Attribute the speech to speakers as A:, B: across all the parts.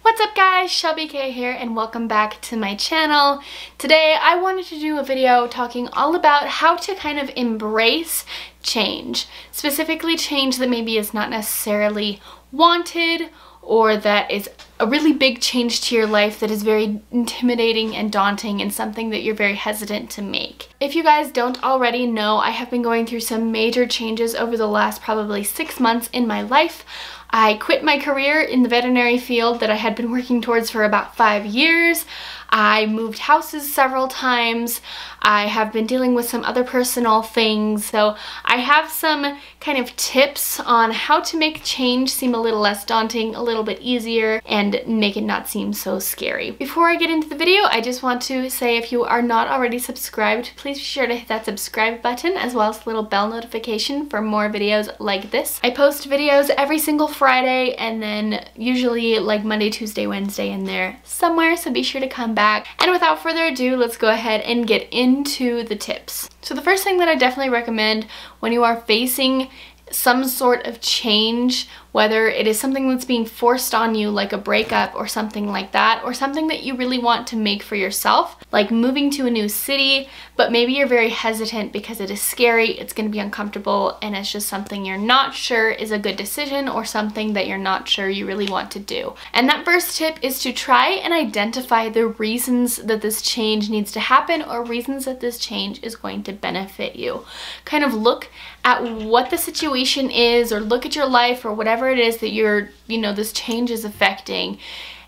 A: What's up guys, Shelby K here and welcome back to my channel. Today I wanted to do a video talking all about how to kind of embrace change. Specifically change that maybe is not necessarily wanted or that is a really big change to your life that is very intimidating and daunting and something that you're very hesitant to make. If you guys don't already know, I have been going through some major changes over the last probably 6 months in my life. I quit my career in the veterinary field that I had been working towards for about 5 years. I moved houses several times. I have been dealing with some other personal things. So I have some kind of tips on how to make change seem a little less daunting, a little bit easier, and make it not seem so scary. Before I get into the video, I just want to say if you are not already subscribed, please be sure to hit that subscribe button as well as the little bell notification for more videos like this. I post videos every single Friday and then usually like Monday, Tuesday, Wednesday in there somewhere, so be sure to come back. And without further ado, let's go ahead and get into the tips. So the first thing that I definitely recommend when you are facing some sort of change, whether it is something that's being forced on you like a breakup or something like that, or something that you really want to make for yourself, like moving to a new city, but maybe you're very hesitant because it is scary, it's going to be uncomfortable, and it's just something you're not sure is a good decision or something that you're not sure you really want to do. And that first tip is to try and identify the reasons that this change needs to happen or reasons that this change is going to benefit you. Kind of look at what the situation is, or look at your life or whatever it is that this change is affecting,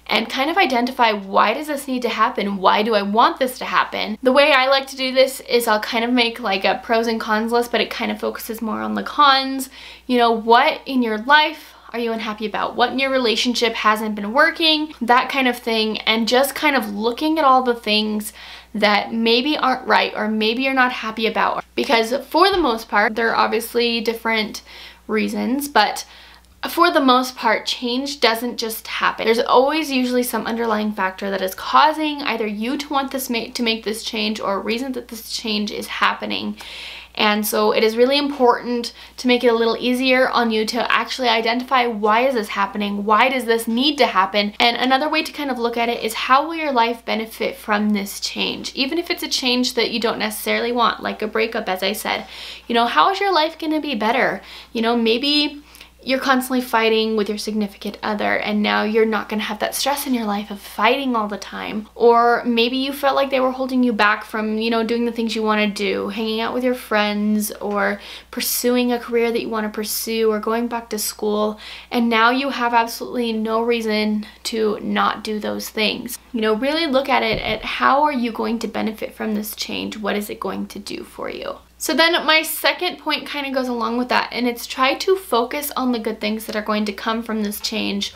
A: and kind of identify, why does this need to happen? Why do I want this to happen? The way I like to do this is I'll kind of make like a pros and cons list, but it kind of focuses more on the cons. You know, what in your life are you unhappy about? What in your relationship hasn't been working? That kind of thing, and just kind of looking at all the things that maybe aren't right or maybe you're not happy about. Because for the most part, there are obviously different reasons, but for the most part, change doesn't just happen. There's always usually some underlying factor that is causing either you to want this to make this change, or a reason that this change is happening. And so it is really important to make it a little easier on you to actually identify, why is this happening? Why does this need to happen? And another way to kind of look at it is, how will your life benefit from this change? Even if it's a change that you don't necessarily want, like a breakup, as I said, how is your life going to be better? Maybe you're constantly fighting with your significant other and now you're not going to have that stress in your life of fighting all the time. Or maybe you felt like they were holding you back from, doing the things you want to do, hanging out with your friends, or pursuing a career that you want to pursue, or going back to school, and now you have absolutely no reason to not do those things. Really look at it at, how are you going to benefit from this change? What is it going to do for you? So then my second point kind of goes along with that, and it's try to focus on the good things that are going to come from this change,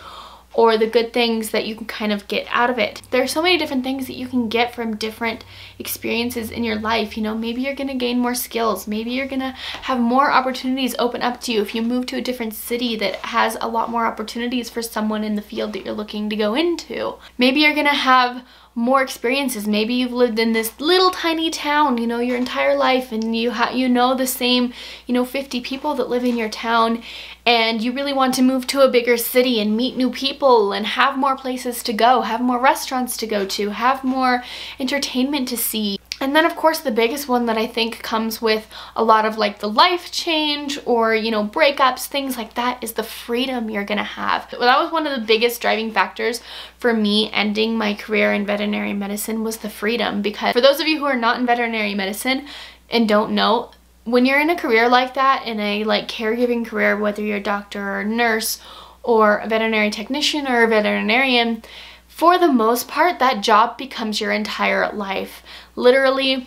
A: or the good things that you can kind of get out of it. There are so many different things that you can get from different experiences in your life. Maybe you're going to gain more skills. Maybe you're going to have more opportunities open up to you if you move to a different city that has a lot more opportunities for someone in the field that you're looking to go into. Maybe you're going to have more experiences. Maybe you've lived in this little tiny town, your entire life, and you know the same, 50 people that live in your town, and you really want to move to a bigger city and meet new people and have more places to go, have more restaurants to go to, have more entertainment to see. And then of course the biggest one that I think comes with a lot of like the life change or, breakups, things like that, is the freedom you're gonna have. Well, that was one of the biggest driving factors for me ending my career in veterinary medicine, was the freedom. Because for those of you who are not in veterinary medicine and don't know, when you're in a career like that, in a like caregiving career, whether you're a doctor or a nurse or a veterinary technician or a veterinarian, for the most part, that job becomes your entire life. Literally,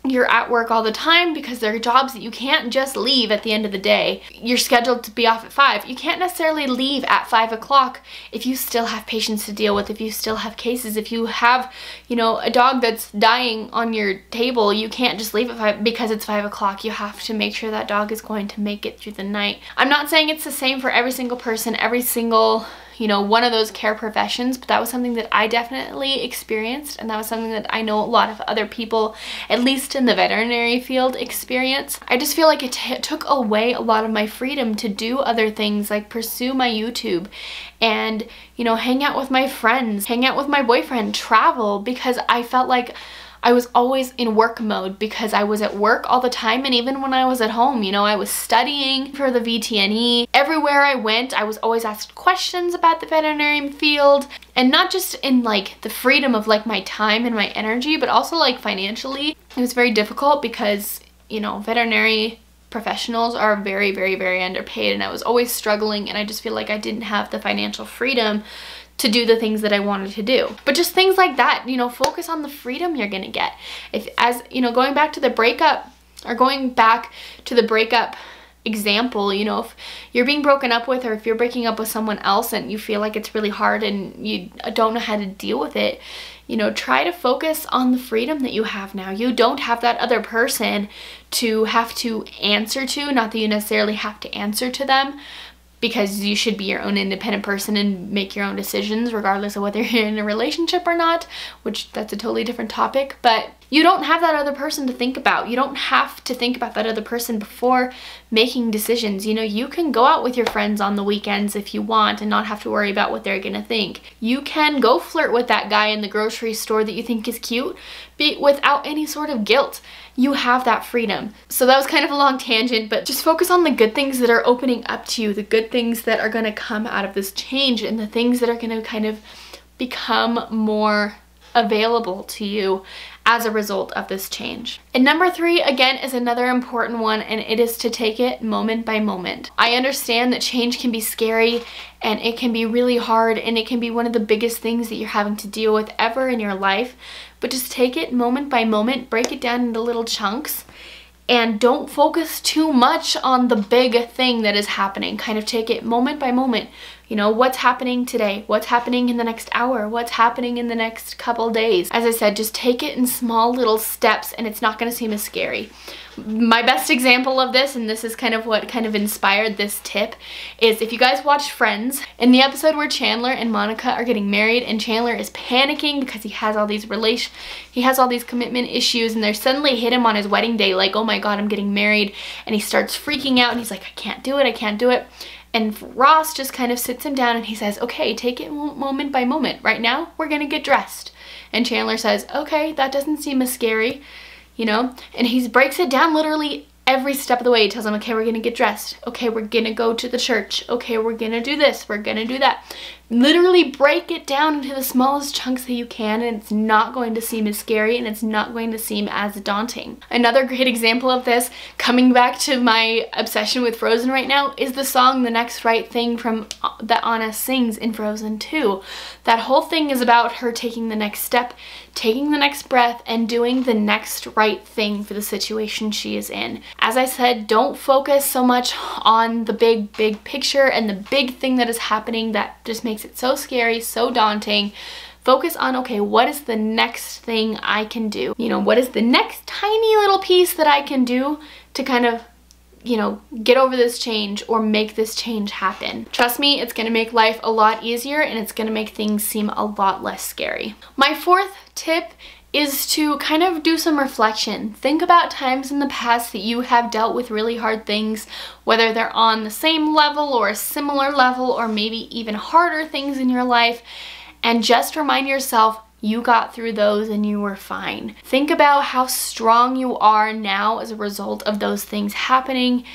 A: you're at work all the time because there are jobs that you can't just leave at the end of the day. You're scheduled to be off at 5. You can't necessarily leave at 5 o'clock if you still have patients to deal with, if you still have cases, if you have, a dog that's dying on your table. You can't just leave at 5 because it's 5 o'clock. You have to make sure that dog is going to make it through the night. I'm not saying it's the same for every single person, every single you know, one of those care professions, but that was something that I definitely experienced, and that was something that I know a lot of other people, at least in the veterinary field, experience. I just feel like it took away a lot of my freedom to do other things, like pursue my YouTube and, you know, hang out with my friends, hang out with my boyfriend, travel, because I felt like I was always in work mode because I was at work all the time, and even when I was at home, you know, I was studying for the VTNE. Everywhere I went, I was always asked questions about the veterinary field, and not just in like the freedom of like my time and my energy, but also like financially. It was very difficult because, you know, veterinary professionals are very, very, very underpaid, and I was always struggling, and I just feel like I didn't have the financial freedom to do the things that I wanted to do. But just things like that, you know, focus on the freedom you're gonna get. If, as you know, going back to the breakup example, you know, if you're being broken up with, or if you're breaking up with someone else and you feel like it's really hard and you don't know how to deal with it, you know, try to focus on the freedom that you have now. You don't have that other person to have to answer to, not that you necessarily have to answer to them, because you should be your own independent person and make your own decisions regardless of whether you're in a relationship or not, which that's a totally different topic. But you don't have that other person to think about. You don't have to think about that other person before making decisions. You know, you can go out with your friends on the weekends if you want and not have to worry about what they're gonna think. You can go flirt with that guy in the grocery store that you think is cute without any sort of guilt. You have that freedom. So that was kind of a long tangent, but just focus on the good things that are opening up to you, the good things that are gonna come out of this change, and the things that are gonna kind of become more available to you as a result of this change. And number 3, again, is another important one, and it is to take it moment by moment. I understand that change can be scary, and it can be really hard, and it can be one of the biggest things that you're having to deal with ever in your life, but just take it moment by moment, break it down into little chunks, and don't focus too much on the big thing that is happening. Kind of take it moment by moment. You know, what's happening today? What's happening in the next hour? What's happening in the next couple days? As I said, just take it in small little steps, and it's not going to seem as scary. My best example of this, and this is kind of what kind of inspired this tip, is if you guys watch Friends, in the episode where Chandler and Monica are getting married, and Chandler is panicking because he has all these commitment issues, and they're suddenly hit him on his wedding day like, oh my god, I'm getting married, and he starts freaking out, and he's like, I can't do it, I can't do it. And Ross just kind of sits him down and he says, okay, take it moment by moment. Right now, we're gonna get dressed. And Chandler says, okay, that doesn't seem as scary, you know? And he breaks it down literally every step of the way. He tells them, okay, we're gonna get dressed. Okay, we're gonna go to the church. Okay, we're gonna do this, we're gonna do that. Literally break it down into the smallest chunks that you can, and it's not going to seem as scary, and it's not going to seem as daunting. Another great example of this, coming back to my obsession with Frozen right now, is the song The Next Right Thing that Anna sings in Frozen 2. That whole thing is about her taking the next step, taking the next breath, and doing the next right thing for the situation she is in. As I said, don't focus so much on the big picture and the big thing that is happening that just makes it so scary, so daunting. Focus on, okay, what is the next thing I can do? You know, what is the next tiny little piece that I can do to kind of, you know, get over this change or make this change happen? Trust me, it's gonna make life a lot easier, and it's gonna make things seem a lot less scary. My 4th tip is to kind of do some reflection. Think about times in the past that you have dealt with really hard things, whether they're on the same level or a similar level, or maybe even harder things in your life, and just remind yourself you got through those and you were fine. Think about how strong you are now as a result of those things happening,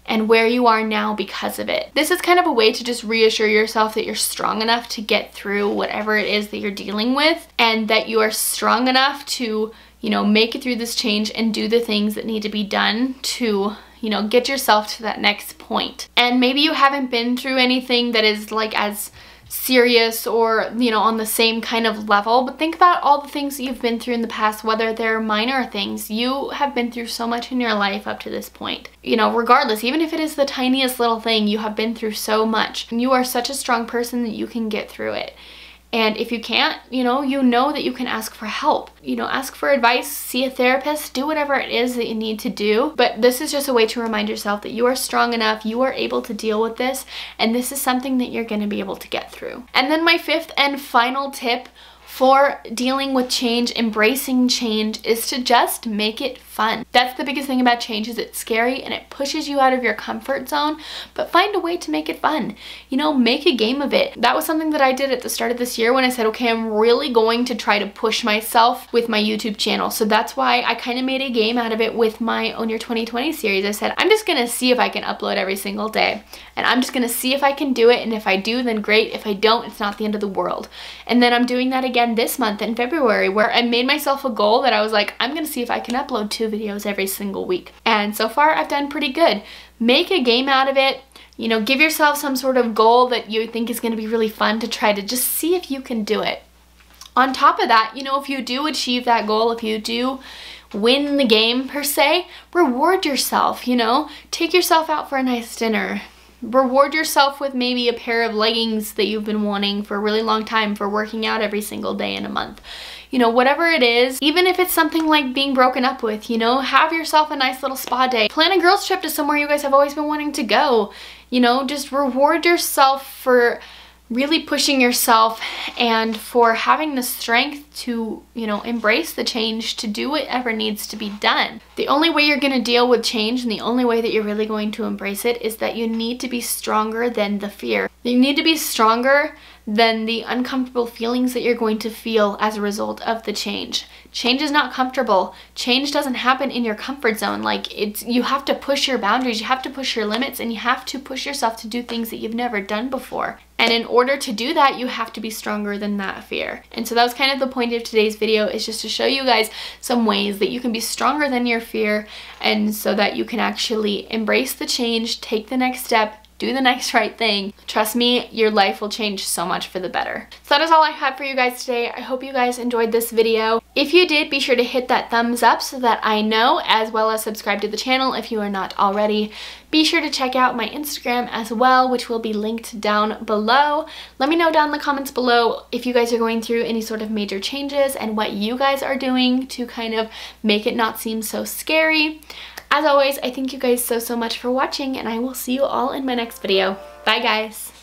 A: and where you are now because of it. This is kind of a way to just reassure yourself that you're strong enough to get through whatever it is that you're dealing with, and that you are strong enough to, you know, make it through this change and do the things that need to be done to, you know, get yourself to that next point. And maybe you haven't been through anything that is like as serious or, you know, on the same kind of level, but think about all the things that you've been through in the past, whether they're minor things. You have been through so much in your life up to this point. You know, regardless, even if it is the tiniest little thing, you have been through so much. And you are such a strong person that you can get through it. And if you can't, you know that you can ask for help. Ask for advice, see a therapist, do whatever it is that you need to do. But this is just a way to remind yourself that you are strong enough, you are able to deal with this, and this is something that you're going to be able to get through. And then my fifth and final tip for dealing with change, embracing change, is to just make it fun. That's the biggest thing about change, is it's scary and it pushes you out of your comfort zone, but find a way to make it fun. Make a game of it. That was something that I did at the start of this year when I said, okay, I'm really going to try to push myself with my YouTube channel. So that's why I kind of made a game out of it with my Own Your 2020 series. I said, I'm just gonna see if I can upload every single day, and I'm just gonna see if I can do it, and if I do, then great. If I don't, it's not the end of the world. And then I'm doing that again this month in February, where I made myself a goal that I was like, I'm gonna see if I can upload 2 videos every single week. And so far I've done pretty good. Make a game out of it. Give yourself some sort of goal that you think is going to be really fun to try to just see if you can do it. On top of that, if you do achieve that goal, if you do win the game per se, reward yourself, take yourself out for a nice dinner. Reward yourself with maybe a pair of leggings that you've been wanting for a really long time for working out every single day in a month. Whatever it is, even if it's something like being broken up with, have yourself a nice little spa day. Plan a girls trip to somewhere you guys have always been wanting to go. Just reward yourself for really pushing yourself and for having the strength to, embrace the change, to do whatever needs to be done. The only way you're going to deal with change, and the only way that you're really going to embrace it, is that you need to be stronger than the fear. You need to be stronger than the uncomfortable feelings that you're going to feel as a result of the change. Change is not comfortable. Change doesn't happen in your comfort zone. You have to push your boundaries, you have to push your limits, and you have to push yourself to do things that you've never done before. And in order to do that, you have to be stronger than that fear. And so that was kind of the point of today's video, is just to show you guys some ways that you can be stronger than your fear, and so that you can actually embrace the change, take the next step, do the next right thing. Trust me, your life will change so much for the better. So that is all I have for you guys today. I hope you guys enjoyed this video. If you did, be sure to hit that thumbs up so that I know, as well as subscribe to the channel if you are not already. Be sure to check out my Instagram as well, which will be linked down below. Let me know down in the comments below if you guys are going through any sort of major changes and what you guys are doing to kind of make it not seem so scary. As always, I thank you guys so much for watching, and I will see you all in my next video. Bye guys!